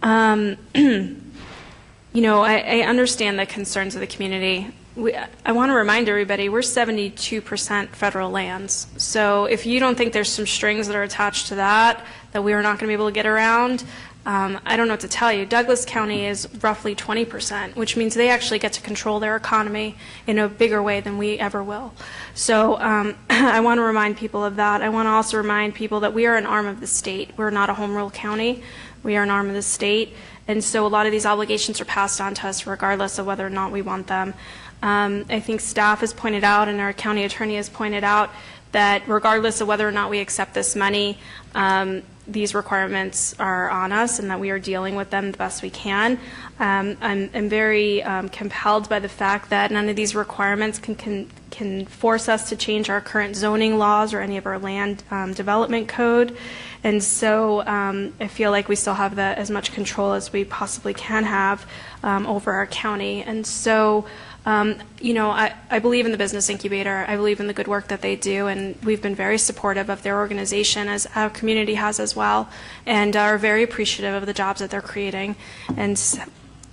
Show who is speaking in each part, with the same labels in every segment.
Speaker 1: You know, I understand the concerns of the community. I want to remind everybody, we're 72% federal lands. So if you don't think there's some strings that are attached to that we are not going to be able to get around, I don't know what to tell you. Douglas County is roughly 20%, which means they actually get to control their economy in a bigger way than we ever will. So I want to remind people of that. I want to also remind people that we are an arm of the state. We're not a home rule county. We are an arm of the state. And so a lot of these obligations are passed on to us regardless of whether or not we want them. I think staff has pointed out and our county attorney has pointed out that regardless of whether or not we accept this money, these requirements are on us and that we are dealing with them the best we can. I'm very compelled by the fact that none of these requirements can force us to change our current zoning laws or any of our land development code. And so I feel like we still have as much control as we possibly can have over our county. And so you know, I believe in the business incubator. I believe in the good work that they do, and we've been very supportive of their organization, as our community has as well, and are very appreciative of the jobs that they're creating. And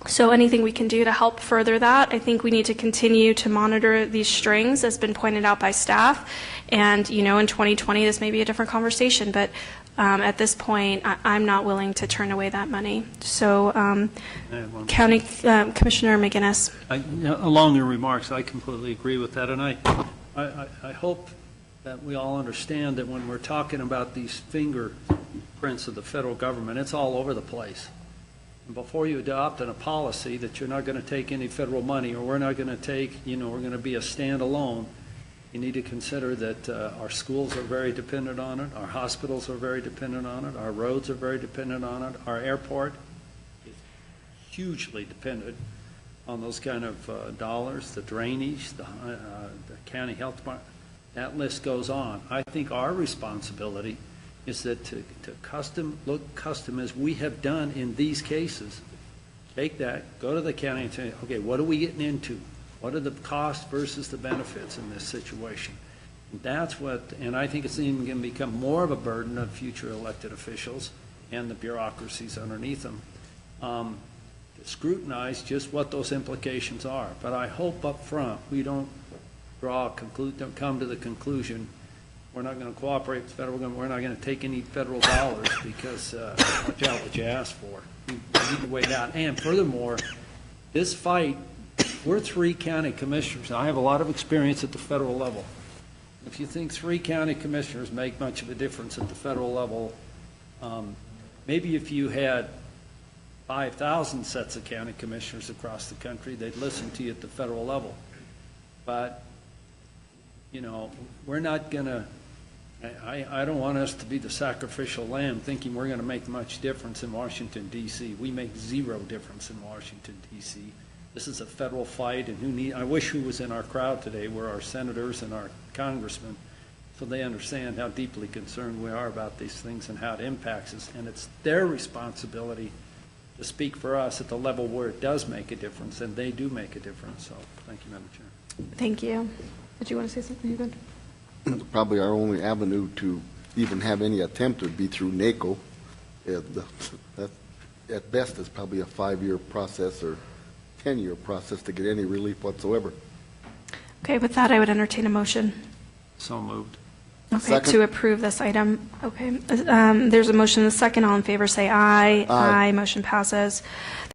Speaker 1: so anything we can do to help further that, I think we need to continue to monitor these strings, as been pointed out by staff. And, you know, in 2020, this may be a different conversation, but at this point, I'm not willing to turn away that money. So, County Commissioner McGinnis.
Speaker 2: Along your remarks, I completely agree with that, and I hope that we all understand that when we're talking about these fingerprints of the federal government, it's all over the place. And before you adopt a policy that you're not going to take any federal money, or we're not going to take, you know, we're going to be a standalone, you need to consider that our schools are very dependent on it, our hospitals are very dependent on it, our roads are very dependent on it, our airport is hugely dependent on those kind of dollars, the drainage, the county health department. That list goes on. I think our responsibility is that to look custom as we have done in these cases. Take that, go to the county and say, okay, what are we getting into? What are the costs versus the benefits in this situation? That's what, and I think it's even going to become more of a burden of future elected officials and the bureaucracies underneath them to scrutinize just what those implications are. But I hope up front we don't don't come to the conclusion we're not going to cooperate with the federal government, we're not going to take any federal dollars because watch out what you ask for. We need to weigh that. And furthermore, this fight, we're 3 county commissioners. I have a lot of experience at the federal level. If you think 3 county commissioners make much of a difference at the federal level, maybe if you had 5,000 sets of county commissioners across the country, they'd listen to you at the federal level. But, you know, we're not going to, I don't want us to be the sacrificial lamb thinking we're going to make much difference in Washington, D.C. We make 0 difference in Washington, D.C. This is a federal fight, and I wish who was in our crowd today were our senators and our congressmen, so they understand how deeply concerned we are about these things and how it impacts us. And it's their responsibility to speak for us at the level where it does make a difference, and they do make a difference. So thank you, Madam Chair.
Speaker 1: Thank you. Did you want to say something? You good?
Speaker 3: Probably our only avenue to even have any attempt would be through NACO. At best, it's probably a 5-year process or 10-year process to get any relief whatsoever.
Speaker 1: Okay, with that, I would entertain a motion.
Speaker 2: So moved.
Speaker 1: Okay,
Speaker 3: Second.
Speaker 1: to approve this item. Okay, there's a motion and a second. All in favor say aye.
Speaker 3: Aye.
Speaker 1: Motion passes.